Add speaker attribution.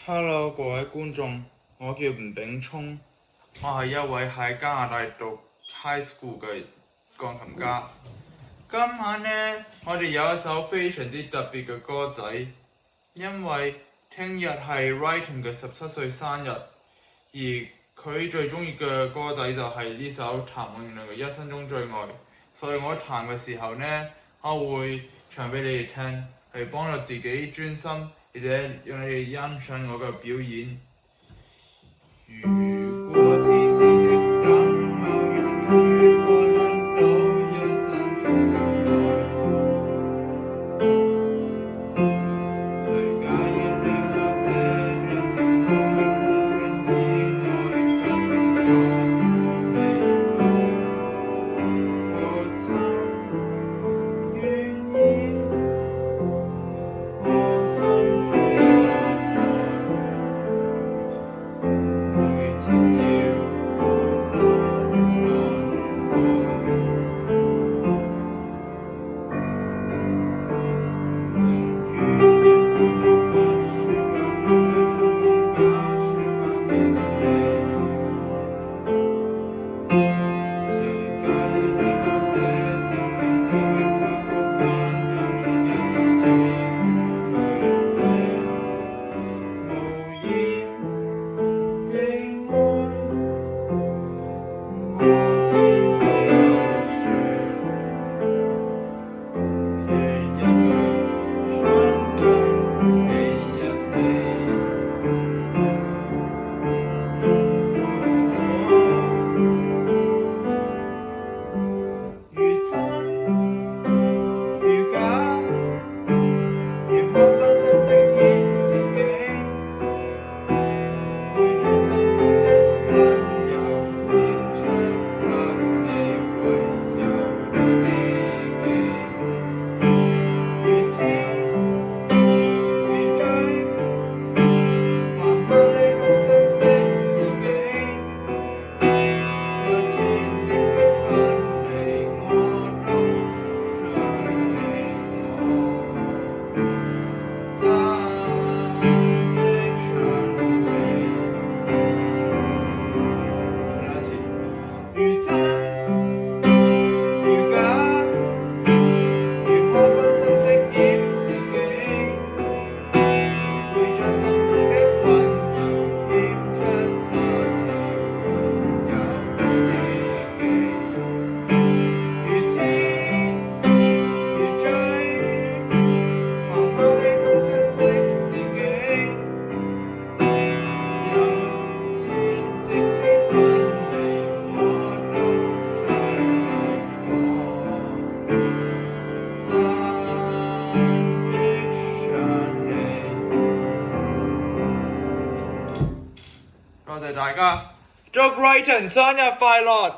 Speaker 1: Hello，各位觀眾，我叫吳炳聰，我係一位喺加拿大讀 high school 嘅鋼琴家。今晚呢，我哋有一首非常之特別嘅歌仔，因為聽日係 Writing 嘅17歲生日，而佢最中意嘅歌仔就係呢首譚詠麟嘅《一生中最愛》，所以我彈嘅時候呢，我會唱俾你哋聽，係幫助自己專心，而且讓你哋欣賞我嘅表演。如果天使的等某樣終於可得到一生中最愛，誰介意你我這兩條路完全意外不停在迷茫，我曾願意我心中所多謝大家，祝 Writing 生日快樂！